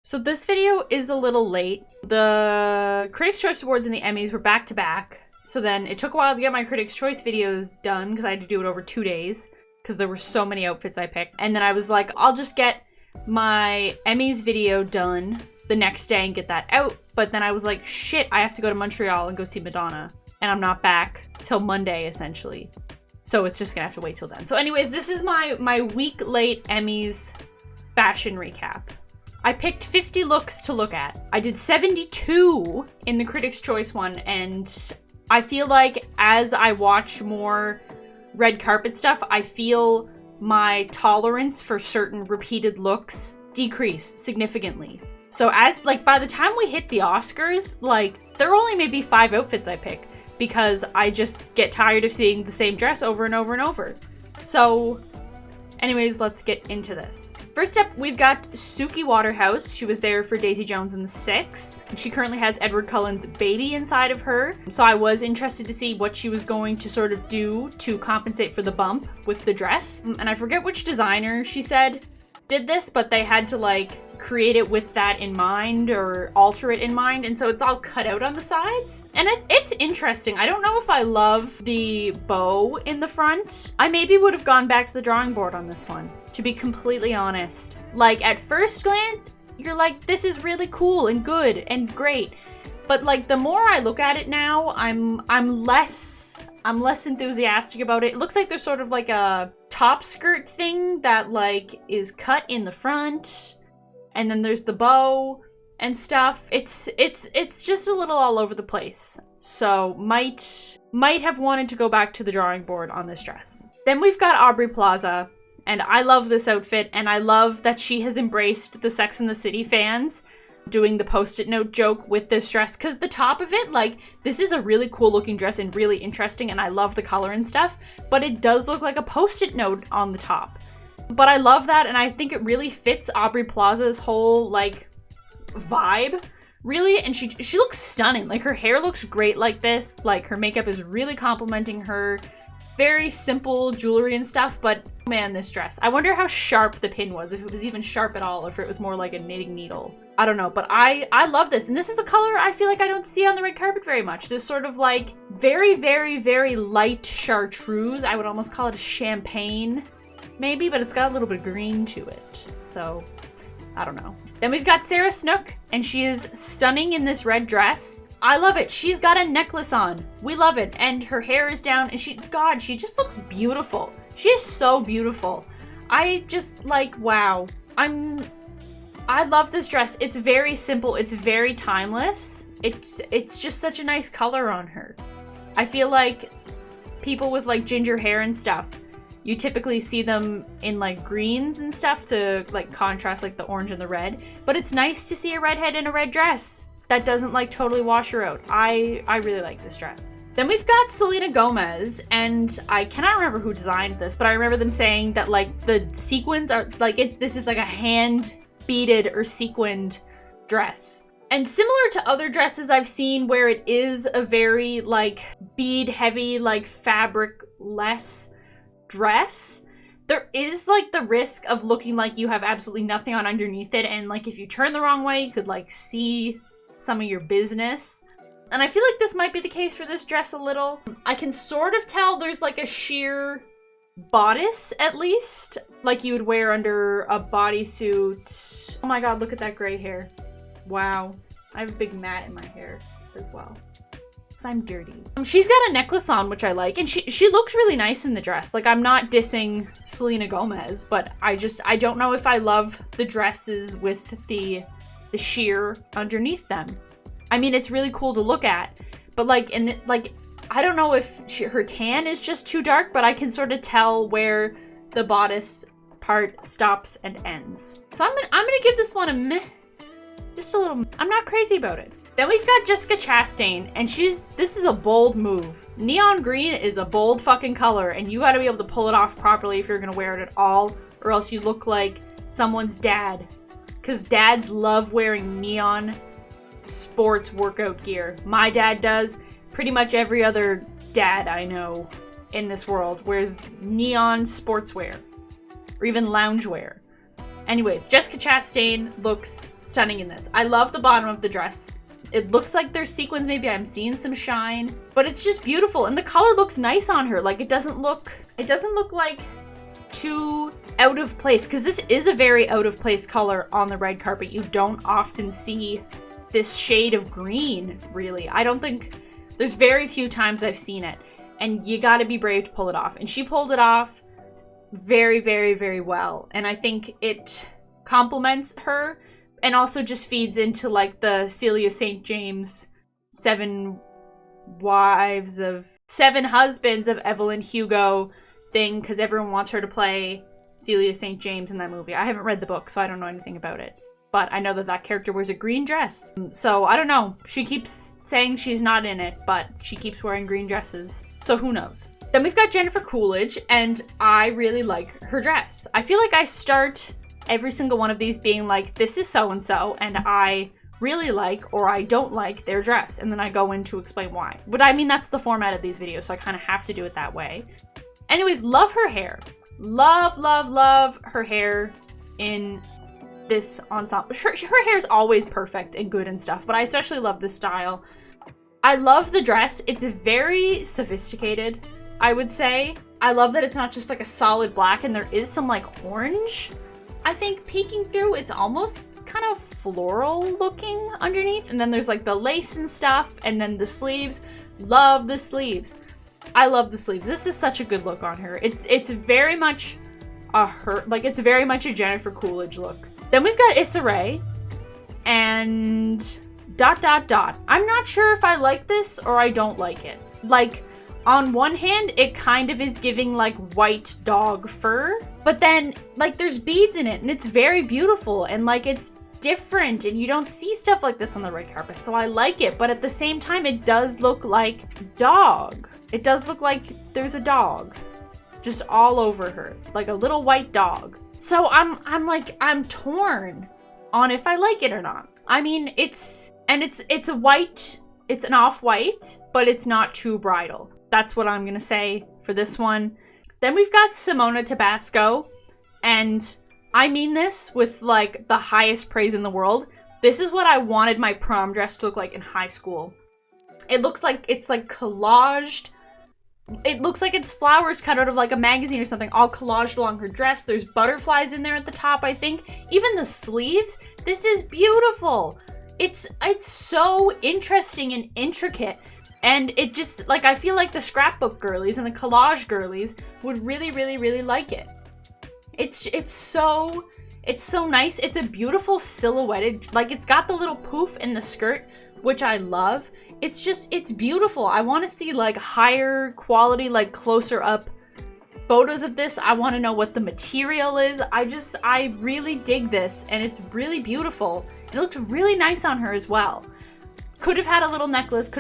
So this video is a little late. The Critics' Choice Awards and the Emmys were back to back. So then it took a while to get my Critics' Choice videos done because I had to do it over 2 days because there were so many outfits I picked. And then I was like, I'll just get my Emmys video done the next day and get that out. But then I was like, shit, I have to go to Montreal and go see Madonna. And I'm not back till Monday, essentially. So it's just gonna have to wait till then. So anyways, this is my week late Emmys fashion recap. I picked 50 looks to look at. I did 72 in the Critics' Choice one, and I feel like as I watch more red carpet stuff, I feel my tolerance for certain repeated looks decrease significantly. So as, like, by the time we hit the Oscars, like, there are only maybe 5 outfits I pick because I just get tired of seeing the same dress over and over and over. So anyways, let's get into this. First up, we've got Suki Waterhouse. She was there for Daisy Jones and the Six. She currently has Edward Cullen's baby inside of her. So I was interested to see what she was going to sort of do to compensate for the bump with the dress. And I forget which designer she said did this, but they had to like create it with that in mind or alter it in mind, and so it's all cut out on the sides. And it's interesting. I don't know if I love the bow in the front. I maybe would have gone back to the drawing board on this one, to be completely honest. Like, at first glance, you're like, this is really cool and good and great. But like, the more I look at it now, I'm less enthusiastic about it. It looks like there's sort of like a top skirt thing that like is cut in the front. And then there's the bow and stuff. It's just a little all over the place. So might have wanted to go back to the drawing board on this dress. Then we've got Aubrey Plaza, and I love this outfit, and I love that she has embraced the Sex and the City fans doing the post-it note joke with this dress, because the top of it, like, this is a really cool looking dress and really interesting, and I love the color and stuff, but it does look like a post-it note on the top. But I love that, and I think it really fits Aubrey Plaza's whole, like, vibe, really, and she looks stunning. Like, her hair looks great like this, like, her makeup is really complimenting her. Very simple jewelry and stuff, but man, this dress. I wonder how sharp the pin was, if it was even sharp at all, or if it was more like a knitting needle. I don't know, but I love this, and this is a color I feel like I don't see on the red carpet very much. This sort of, like, very, very, very light chartreuse. I would almost call it a champagne, maybe, but it's got a little bit of green to it, so I don't know. Then we've got Sarah Snook, and she is stunning in this red dress. I love it. She's got a necklace on. We love it, and her hair is down, and she just looks beautiful. She is so beautiful. I just, like, wow. I love this dress. It's very simple. It's very timeless. It's just such a nice color on her. I feel like people with, like, ginger hair and stuff, you typically see them in like greens and stuff to like contrast like the orange and the red, but it's nice to see a redhead in a red dress that doesn't like totally wash her out. I really like this dress. Then we've got Selena Gomez, and I cannot remember who designed this, but I remember them saying that like the sequins are like this is like a hand beaded or sequined dress. And similar to other dresses I've seen where it is a very like bead heavy, like fabric less dress, there is like the risk of looking like you have absolutely nothing on underneath it, and like if you turn the wrong way you could like see some of your business. And I feel like this might be the case for this dress a little. I can sort of tell there's like a sheer bodice, at least, like you would wear under a bodysuit. Oh my god, look at that gray hair. Wow. I have a big mat in my hair as well. I'm dirty. She's got a necklace on, which I like, and she looks really nice in the dress. Like, I'm not dissing Selena Gomez, but I don't know if I love the dresses with the sheer underneath them. I mean, it's really cool to look at, but like, I don't know if her tan is just too dark, but I can sort of tell where the bodice part stops and ends. So I'm gonna give this one a meh, just a little. I'm not crazy about it. Then we've got Jessica Chastain, and this is a bold move. Neon green is a bold fucking color, and you gotta be able to pull it off properly if you're gonna wear it at all, or else you look like someone's dad. Because dads love wearing neon sports workout gear. My dad does. Pretty much every other dad I know in this world wears neon sportswear, or even loungewear. Anyways, Jessica Chastain looks stunning in this. I love the bottom of the dress. It looks like there's sequins, maybe I'm seeing some shine, but it's just beautiful. And the color looks nice on her. Like, it doesn't look like too out of place, because this is a very out of place color on the red carpet. You don't often see this shade of green, really. I don't think, there's very few times I've seen it, and you gotta be brave to pull it off. And she pulled it off very, very, very well. And I think it complements her and also just feeds into like the Celia St. James seven husbands of Evelyn Hugo thing, because everyone wants her to play Celia St. James in that movie. I haven't read the book, so I don't know anything about it. But I know that that character wears a green dress. So I don't know. She keeps saying she's not in it, but she keeps wearing green dresses. So who knows? Then we've got Jennifer Coolidge, and I really like her dress. I feel like I start every single one of these being like, this is so-and-so, and I really like or I don't like their dress. And then I go in to explain why. But I mean, that's the format of these videos, so I kind of have to do it that way. Anyways, love her hair. Love, love, love her hair in this ensemble. Her hair is always perfect and good and stuff, but I especially love this style. I love the dress. It's very sophisticated, I would say. I love that it's not just like a solid black and there is some like orange, I think, peeking through. It's almost kind of floral looking underneath. And then there's like the lace and stuff, and then the sleeves. Love the sleeves. I love the sleeves. This is such a good look on her. It's very much it's very much a Jennifer Coolidge look. Then we've got Issa Rae and ... I'm not sure if I like this or I don't like it. Like, on one hand, it kind of is giving like white dog fur, but then like there's beads in it and it's very beautiful and like it's different and you don't see stuff like this on the red carpet. So I like it, but at the same time, it does look like dog. It does look like there's a dog just all over her, like a little white dog. So I'm torn on if I like it or not. I mean, it's a white, it's an off-white, but it's not too bridal. That's what I'm gonna say for this one. Then we've got Simona Tabasco, and I mean this with like the highest praise in the world. This is what I wanted my prom dress to look like in high school. It looks like it's like collaged. It looks like it's flowers cut out of like a magazine or something, all collaged along her dress. There's butterflies in there at the top, I think. Even the sleeves. This is beautiful. It's so interesting and intricate. And it just, like, I feel like the scrapbook girlies and the collage girlies would really, really, really like it. It's so nice. It's a beautiful silhouetted, like, it's got the little poof in the skirt, which I love. It's beautiful. I want to see like higher quality, like closer up photos of this. I want to know what the material is. I really dig this, and it's really beautiful. It looks really nice on her as well. Could have had a little necklace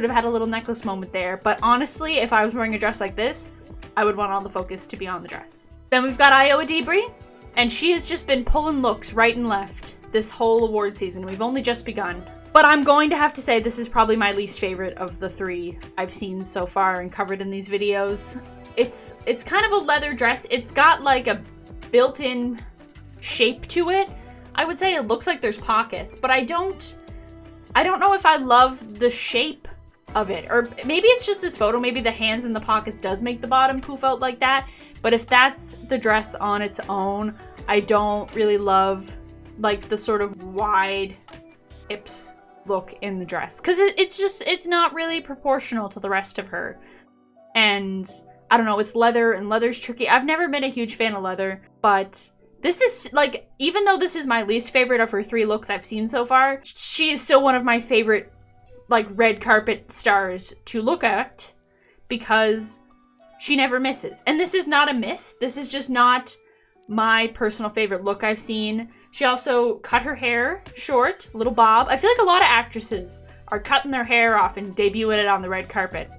moment there, but honestly, if I was wearing a dress like this, I would want all the focus to be on the dress. Then we've got Iowa Debris, and she has just been pulling looks right and left this whole award season. We've only just begun. But I'm going to have to say this is probably my least favorite of the three I've seen so far and covered in these videos. It's kind of a leather dress. It's got like a built-in shape to it. I would say it looks like there's pockets, but I don't know if I love the shape of it. Or maybe it's just this photo. Maybe the hands in the pockets does make the bottom poof out like that. But if that's the dress on its own, I don't really love like the sort of wide hips look in the dress, because it's not really proportional to the rest of her. And I don't know, it's leather, and leather's tricky. I've never been a huge fan of leather, but this is like, even though this is my least favorite of her three looks I've seen so far, she is still one of my favorite like red carpet stars to look at, because she never misses. And this is not a miss. This is just not my personal favorite look I've seen. She also cut her hair short, little bob. I feel like a lot of actresses are cutting their hair off and debuting it on the red carpet,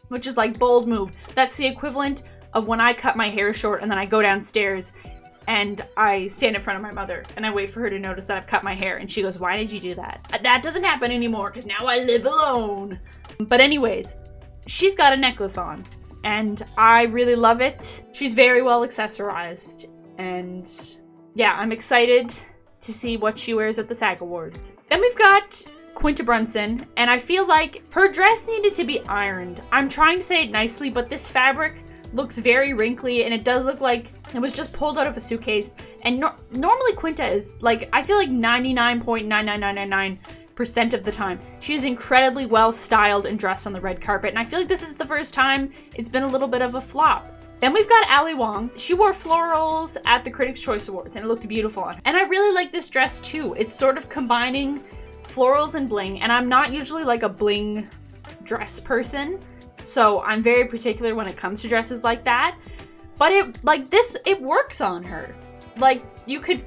which is like bold move. That's the equivalent of when I cut my hair short and then I go downstairs and I stand in front of my mother and I wait for her to notice that I've cut my hair, and she goes, "Why did you do that?" That doesn't happen anymore because now I live alone. But anyways, she's got a necklace on and I really love it. She's very well accessorized, and yeah, I'm excited to see what she wears at the SAG Awards. Then we've got Quinta Brunson, and I feel like her dress needed to be ironed. I'm trying to say it nicely, but this fabric looks very wrinkly, and it does look like it was just pulled out of a suitcase. And normally Quinta is like, I feel like 99.99999% of the time, she is incredibly well styled and dressed on the red carpet. And I feel like this is the first time it's been a little bit of a flop. Then we've got Ali Wong. She wore florals at the Critics' Choice Awards, and it looked beautiful on her. And I really like this dress too. It's sort of combining florals and bling, and I'm not usually like a bling dress person, so I'm very particular when it comes to dresses like that. But it works on her. Like, you could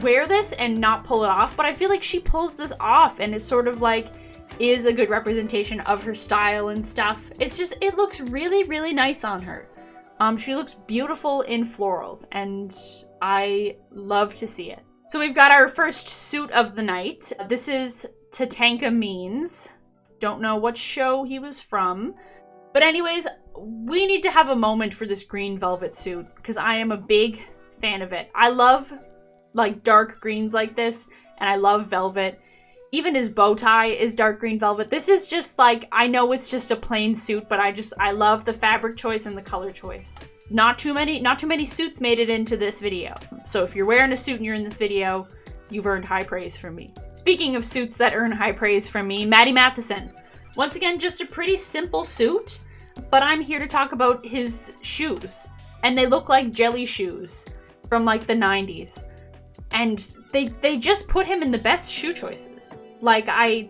wear this and not pull it off, but I feel like she pulls this off, and it's sort of like is a good representation of her style and stuff. It's just, it looks really, really nice on her. She looks beautiful in florals, and I love to see it. So we've got our first suit of the night. This is Tatanka Means. Don't know what show he was from. But anyways, we need to have a moment for this green velvet suit, because I am a big fan of it. I love like dark greens like this, and I love velvet. Even his bow tie is dark green velvet. This is just like, I know it's just a plain suit, but I love the fabric choice and the color choice. Not too many suits made it into this video. So if you're wearing a suit and you're in this video, you've earned high praise from me. Speaking of suits that earn high praise from me, Maddie Matheson. Once again, just a pretty simple suit, but I'm here to talk about his shoes. And they look like jelly shoes from like the 90s. And they just put him in the best shoe choices. Like, they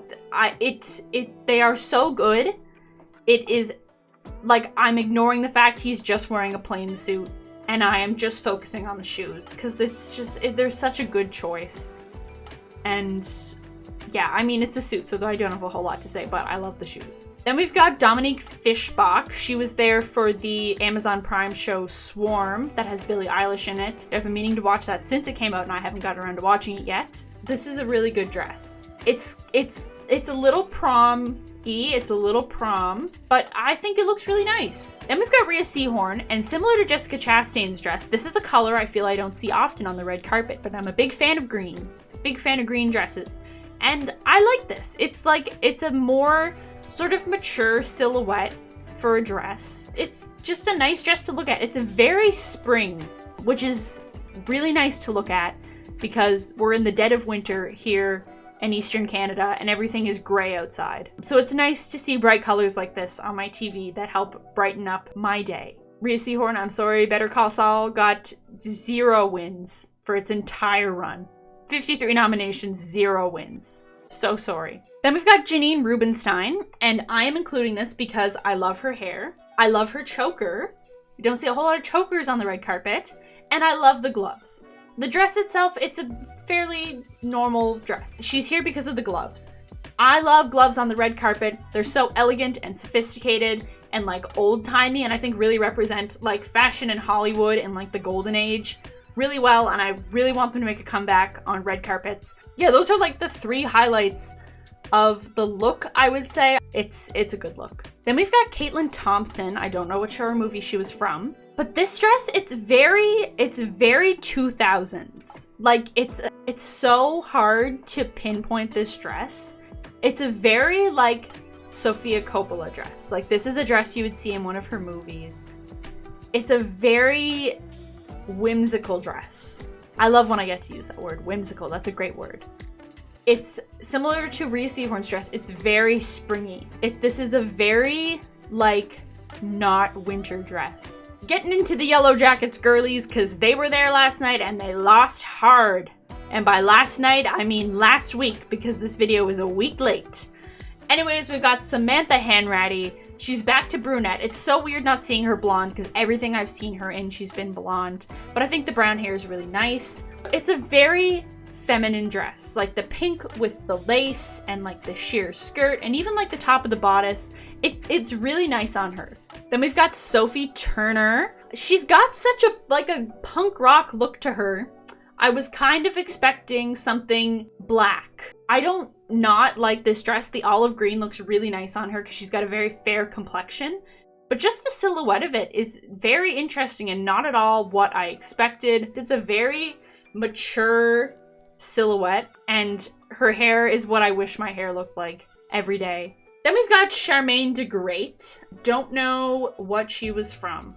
are so good. It is like, I'm ignoring the fact he's just wearing a plain suit, and I am just focusing on the shoes, because it's just, they're such a good choice. And yeah, I mean, it's a suit, so I don't have a whole lot to say, but I love the shoes. Then we've got Dominique Fishbach. She was there for the Amazon Prime show Swarm that has Billie Eilish in it. I've been meaning to watch that since it came out, and I haven't gotten around to watching it yet. This is a really good dress. It's a little prom-y, it's a little prom, but I think it looks really nice. Then we've got Rhea Seehorn, and similar to Jessica Chastain's dress, this is a color I feel I don't see often on the red carpet, but I'm a big fan of green. Big fan of green dresses. And I like this. It's a more sort of mature silhouette for a dress. It's just a nice dress to look at. It's a very spring, which is really nice to look at because we're in the dead of winter here in Eastern Canada and everything is gray outside. So it's nice to see bright colors like this on my TV that help brighten up my day. Rhea Seehorn, I'm sorry, Better Call Saul got 0 wins for its entire run. 53 nominations, 0 wins. So sorry. Then we've got Janine Rubenstein, and I am including this because I love her hair. I love her choker. You don't see a whole lot of chokers on the red carpet. And I love the gloves. The dress itself, it's a fairly normal dress. She's here because of the gloves. I love gloves on the red carpet. They're so elegant and sophisticated and like old-timey, and I think really represent like fashion in Hollywood in like the golden age really well, and I really want them to make a comeback on red carpets. Yeah, those are like the 3 highlights of the look, I would say. It's a good look. Then we've got Caitlin Thompson. I don't know what show or movie she was from, but this dress, it's very 2000s. Like, it's so hard to pinpoint this dress. It's a very like Sofia Coppola dress. Like, this is a dress you would see in one of her movies. It's a very whimsical dress. I love when I get to use that word, whimsical. That's a great word. It's similar to Rhea Seehorn's dress. It's very springy. This is a very like not winter dress. Getting into the Yellow Jackets girlies, because they were there last night and they lost hard. And by last night, I mean last week, because this video was a week late. Anyways, we've got Samantha Hanratty. She's back to brunette. It's so weird not seeing her blonde, because everything I've seen her in, she's been blonde. But I think the brown hair is really nice. It's a very feminine dress. Like the pink with the lace and like the sheer skirt and even like the top of the bodice. It's really nice on her. Then we've got Sophie Turner. She's got such a punk rock look to her. I was kind of expecting something black. I don't not like this dress. The olive green looks really nice on her because she's got a very fair complexion. But just the silhouette of it is very interesting and not at all what I expected. It's a very mature silhouette, and her hair is what I wish my hair looked like every day. Then we've got Charmaine de Great. Don't know what she was from,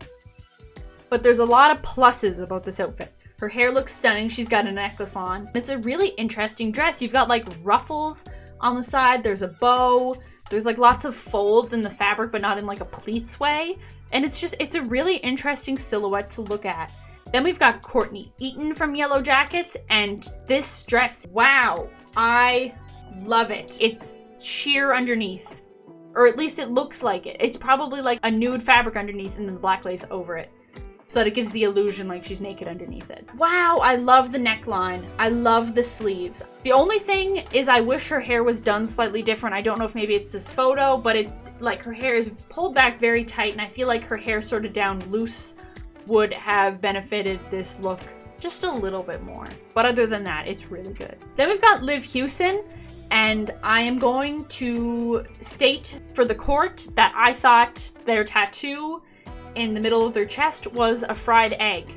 but there's a lot of pluses about this outfit. Her hair looks stunning. She's got a necklace on. It's a really interesting dress. You've got like ruffles on the side. There's a bow. There's like lots of folds in the fabric, but not in like a pleats way. And it's a really interesting silhouette to look at. Then we've got Courtney Eaton from Yellow Jackets, and this dress, wow, I love it. It's sheer underneath, or at least it looks like it. It's probably like a nude fabric underneath and then the black lace over it, so that it gives the illusion like she's naked underneath it. Wow, I love the neckline. I love the sleeves. The only thing is I wish her hair was done slightly different. I don't know if maybe it's this photo, but like her hair is pulled back very tight, and I feel like her hair sort of down loose would have benefited this look just a little bit more. But other than that, it's really good. Then we've got Liv Hewson, and I am going to state for the court that I thought their tattoo in the middle of their chest was a fried egg,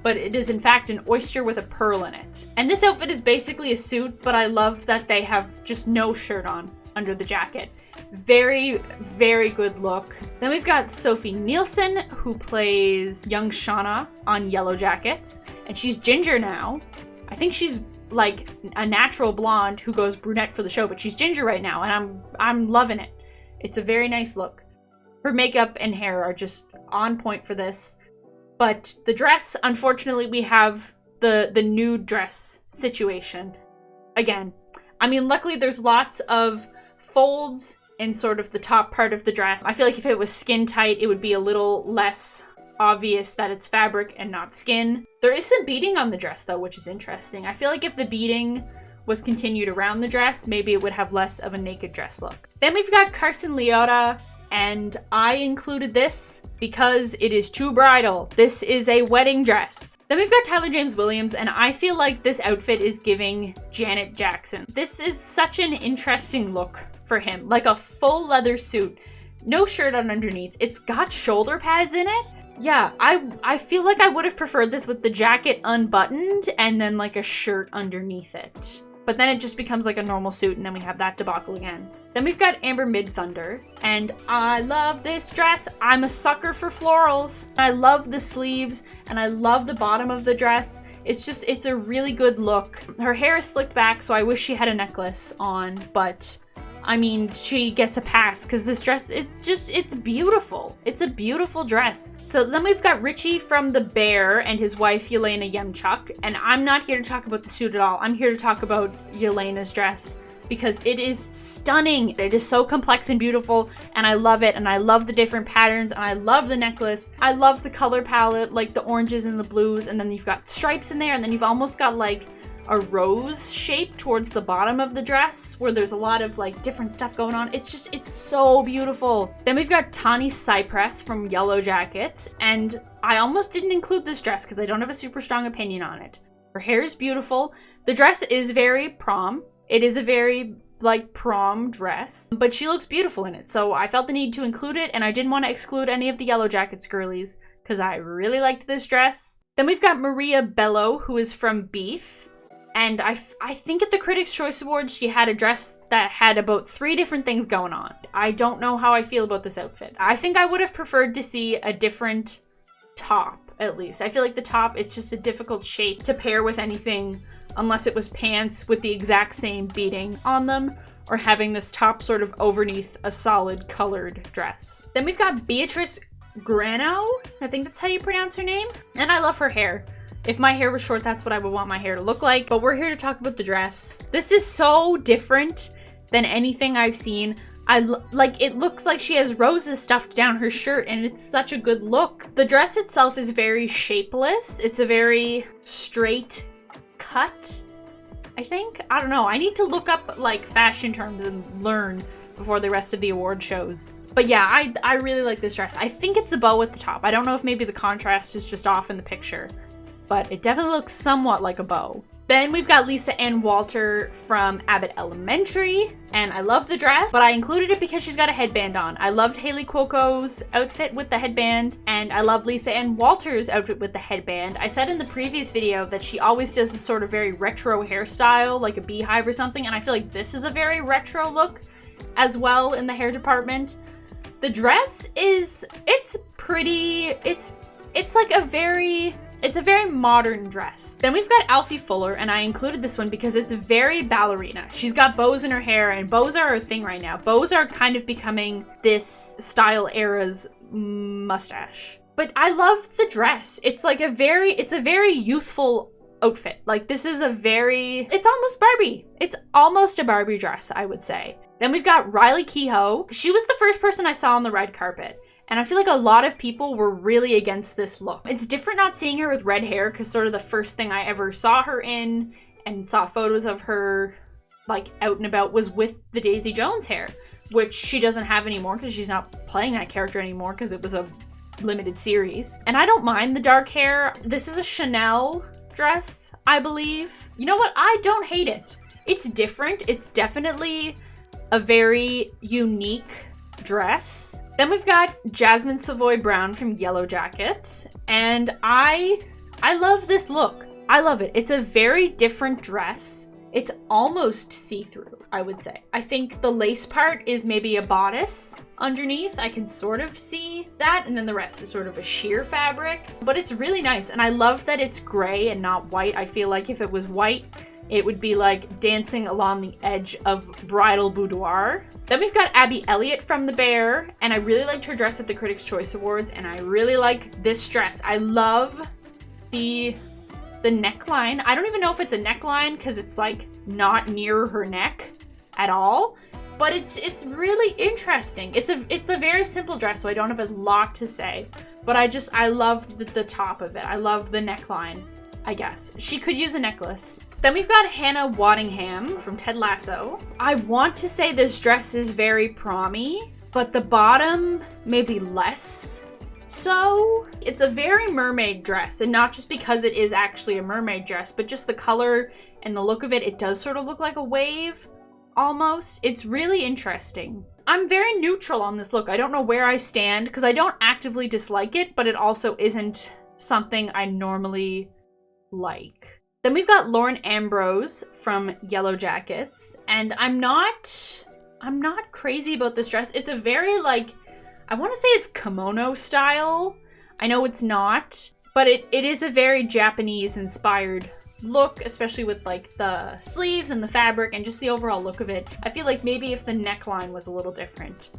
but it is in fact an oyster with a pearl in it. And this outfit is basically a suit, but I love that they have just no shirt on under the jacket. Very, very good look. Then we've got Sophie Nielsen, who plays young Shauna on Yellow Jackets, and she's ginger now. I think she's like a natural blonde who goes brunette for the show, but she's ginger right now, and I'm loving it. It's a very nice look. Her makeup and hair are just on point for this. But the dress, unfortunately, we have the nude dress situation again. I mean, luckily there's lots of folds in sort of the top part of the dress. I feel like if it was skin tight, it would be a little less obvious that it's fabric and not skin. There is some beading on the dress though, which is interesting. I feel like if the beading was continued around the dress, maybe it would have less of a naked dress look. Then we've got Carson Leota, and I included this because it is too bridal. This is a wedding dress. Then we've got Tyler James Williams, and I feel like this outfit is giving Janet Jackson. This is such an interesting look for him, like a full leather suit, no shirt on underneath. It's got shoulder pads in it. Yeah, I feel like I would have preferred this with the jacket unbuttoned and then like a shirt underneath it. But then it just becomes like a normal suit, and then we have that debacle again. Then we've got Amber Midthunder, and I love this dress. I'm a sucker for florals. I love the sleeves, and I love the bottom of the dress. It's a really good look. Her hair is slicked back, so I wish she had a necklace on, but I mean, she gets a pass because this dress, it's beautiful. It's a beautiful dress. So then we've got Richie from The Bear and his wife, Yelena Yemchuk. And I'm not here to talk about the suit at all. I'm here to talk about Yelena's dress because it is stunning. It is so complex and beautiful, and I love it. And I love the different patterns, and I love the necklace. I love the color palette, like the oranges and the blues. And then you've got stripes in there, and then you've almost got like a rose shape towards the bottom of the dress where there's a lot of like different stuff going on. It's so beautiful. Then we've got Tawny Cypress from Yellow Jackets, and I almost didn't include this dress because I don't have a super strong opinion on it. Her hair is beautiful. The dress is very prom. It is a very like prom dress, but she looks beautiful in it, so I felt the need to include it, and I didn't want to exclude any of the Yellow Jackets girlies because I really liked this dress. Then we've got Maria Bello, who is from Beef. And I think at the Critics' Choice Awards, she had a dress that had about 3 different things going on. I don't know how I feel about this outfit. I think I would have preferred to see a different top, at least. I feel like the top, it's just a difficult shape to pair with anything unless it was pants with the exact same beading on them, or having this top sort of overneath a solid colored dress. Then we've got Beatrice Grano. I think that's how you pronounce her name. And I love her hair. If my hair was short, that's what I would want my hair to look like. But we're here to talk about the dress. This is so different than anything I've seen. It looks like she has roses stuffed down her shirt, and it's such a good look. The dress itself is very shapeless. It's a very straight cut, I think. I don't know. I need to look up like fashion terms and learn before the rest of the award shows. But yeah, I really like this dress. I think it's a bow at the top. I don't know if maybe the contrast is just off in the picture, but it definitely looks somewhat like a bow. Then we've got Lisa Ann Walter from Abbott Elementary, and I love the dress, but I included it because she's got a headband on. I loved Haley Cuoco's outfit with the headband, and I love Lisa Ann Walter's outfit with the headband. I said in the previous video that she always does this sort of very retro hairstyle, like a beehive or something, and I feel like this is a very retro look as well in the hair department. The dress is, it's like a very modern dress. Then we've got Alfie Fuller, and I included this one because it's very ballerina. She's got bows in her hair, and bows are a thing right now. Bows are kind of becoming this style era's mustache. But I love the dress. It's a very youthful outfit. Like, this is it's almost Barbie. It's almost a Barbie dress, I would say. Then we've got Riley Keough. She was the first person I saw on the red carpet. And I feel like a lot of people were really against this look. It's different not seeing her with red hair, because sort of the first thing I ever saw her in and saw photos of her like out and about was with the Daisy Jones hair, which she doesn't have anymore because she's not playing that character anymore because it was a limited series. And I don't mind the dark hair. This is a Chanel dress, I believe. You know what? I don't hate it. It's different. It's definitely a very unique dress. Then we've got Jasmine Savoy Brown from Yellow Jackets, and I love this look. I love it. It's a very different dress. It's almost see-through, I would say. I think the lace part is maybe a bodice underneath. I can sort of see that, and then the rest is sort of a sheer fabric. But it's really nice, and I love that it's gray and not white. I feel like if it was white, it would be like dancing along the edge of bridal boudoir. Then we've got Abby Elliott from The Bear, and I really liked her dress at the Critics' Choice Awards, and I really like this dress. I love the neckline. I don't even know if it's a neckline because it's like not near her neck at all, but it's really interesting. It's a very simple dress, so I don't have a lot to say, but I love the top of it. I love the neckline, I guess. She could use a necklace. Then we've got Hannah Waddingham from Ted Lasso. I want to say this dress is very prom-y, but the bottom maybe less so. It's a very mermaid dress, and not just because it is actually a mermaid dress, but just the color and the look of it. It does sort of look like a wave, almost. It's really interesting. I'm very neutral on this look. I don't know where I stand, because I don't actively dislike it, but it also isn't something I normally like. Then we've got Lauren Ambrose from Yellow Jackets, and I'm not crazy about this dress. It's a very, like, I want to say it's kimono style. I know it's not, but it is a very Japanese inspired look, especially with like the sleeves and the fabric and just the overall look of it. I feel like maybe if the neckline was a little different,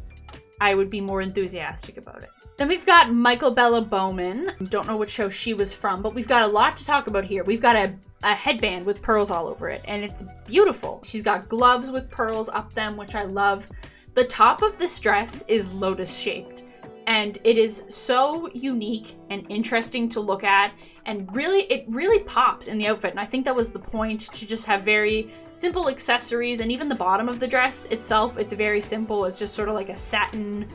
I would be more enthusiastic about it. Then we've got Michael Bella Bowman. Don't know what show she was from, but we've got a lot to talk about here. We've got a headband with pearls all over it, and it's beautiful. She's got gloves with pearls up them, which I love. The top of this dress is lotus shaped, and it is so unique and interesting to look at, and it really pops in the outfit. And I think that was the point, to just have very simple accessories. And even the bottom of the dress itself, it's very simple. It's just sort of like a satin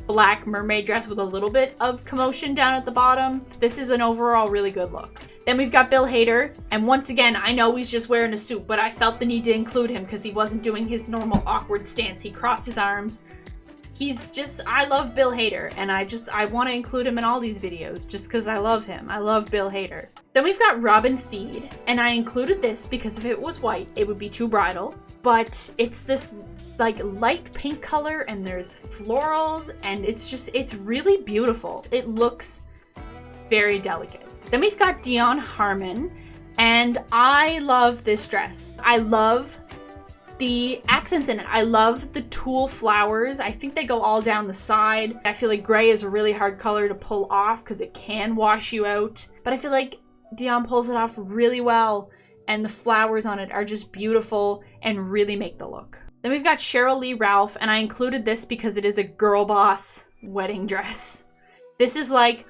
black mermaid dress with a little bit of commotion down at the bottom. This is an overall really good look. Then we've got Bill Hader, and once again, I know he's just wearing a suit, but I felt the need to include him because he wasn't doing his normal awkward stance. He crossed his arms. I love Bill Hader, and I want to include him in all these videos just because I love him. I love Bill Hader. Then we've got Robin Thede, and I included this because if it was white, it would be too bridal, but it's this like light pink color, and there's florals, and it's really beautiful. It looks very delicate. Then we've got Dion Harmon, and I love this dress. I love the accents in it. I love the tulle flowers. I think they go all down the side. I feel like gray is a really hard color to pull off because it can wash you out, but I feel like Dion pulls it off really well, and the flowers on it are just beautiful and really make the look. Then we've got Cheryl Lee Ralph, and I included this because it is a girl boss wedding dress. This is like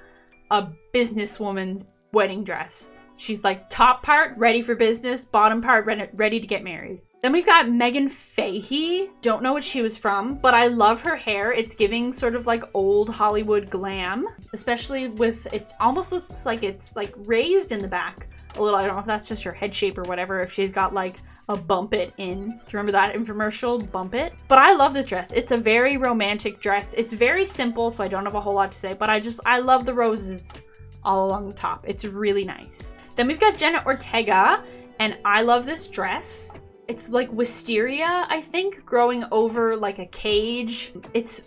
a businesswoman's wedding dress. She's like top part ready for business, bottom part ready to get married. Then we've got Megan Fahey. Don't know what she was from, but I love her hair. It's giving sort of like old Hollywood glam, especially with, it almost looks like it's like raised in the back a little, I don't know if that's just her head shape or whatever, if she's got like a bump it in. Do you remember that infomercial, Bump It? But I love this dress. It's a very romantic dress. It's very simple, so I don't have a whole lot to say, but I love the roses all along the top. It's really nice. Then we've got Jenna Ortega, and I love this dress. It's like wisteria, I think, growing over like a cage. It's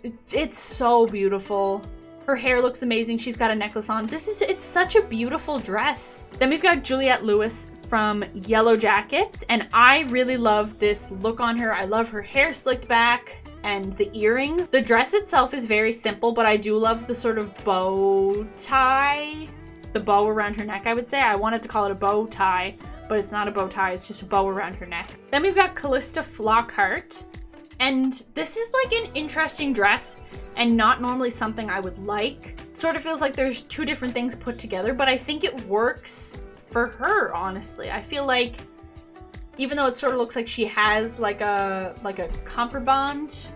so beautiful. Her hair looks amazing. She's got a necklace on. It's such a beautiful dress. Then we've got Juliette Lewis from Yellow Jackets, and I really love this look on her. I love her hair slicked back and the earrings. The dress itself is very simple, but I do love the sort of bow tie, the bow around her neck, I would say. I wanted to call it a bow tie, but it's not a bow tie, it's just a bow around her neck. Then we've got Callista Flockhart, and this is like an interesting dress and not normally something I would like. Sort of feels like there's two different things put together, but I think it works for her, honestly. I feel like even though it sort of looks like she has like a cummerbund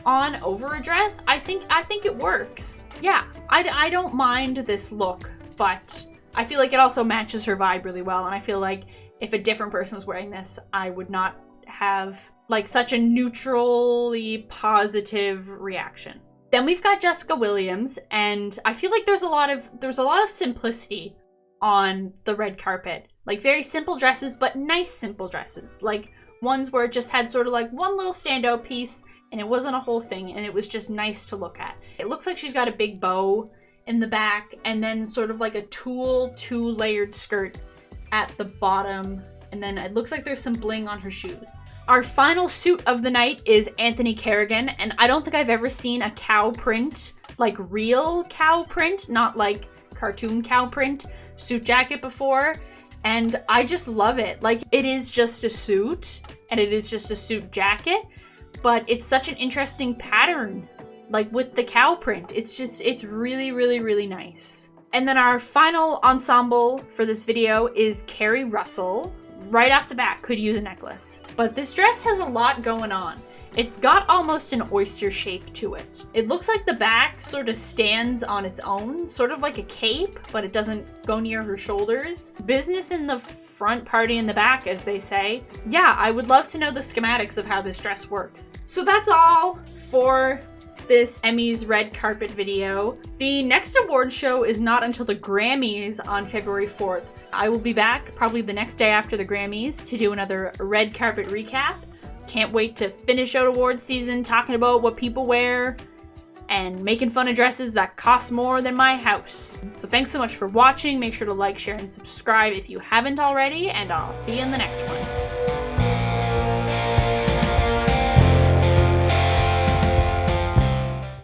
on over a dress, I think it works. Yeah, I don't mind this look, but I feel like it also matches her vibe really well, and I feel like if a different person was wearing this, I would not have like such a neutrally positive reaction. Then we've got Jessica Williams, and I feel like there's a lot of simplicity on the red carpet. Like very simple dresses, but nice simple dresses. Like ones where it just had sort of like one little standout piece and it wasn't a whole thing, and it was just nice to look at. It looks like she's got a big bow in the back and then sort of like a tulle 2-layered skirt at the bottom, and then it looks like there's some bling on her shoes. Our final suit of the night is Anthony Kerrigan, and I don't think I've ever seen a cow print, like real cow print, not like cartoon cow print suit jacket before, and I just love it. Like, it is just a suit, and it is just a suit jacket, but it's such an interesting pattern, like with the cow print. It's really, really, really nice. And then our final ensemble for this video is Carrie Russell. Right off the bat, could use a necklace. But this dress has a lot going on. It's got almost an oyster shape to it. It looks like the back sort of stands on its own, sort of like a cape, but it doesn't go near her shoulders. Business in the front, party in the back, as they say. Yeah, I would love to know the schematics of how this dress works. So that's all for this Emmys red carpet video. The next award show is not until the Grammys on February 4th. I will be back probably the next day after the Grammys to do another red carpet recap. Can't wait to finish out award season talking about what people wear and making fun of dresses that cost more than my house. So thanks so much for watching. Make sure to like, share, and subscribe if you haven't already, and I'll see you in the next one.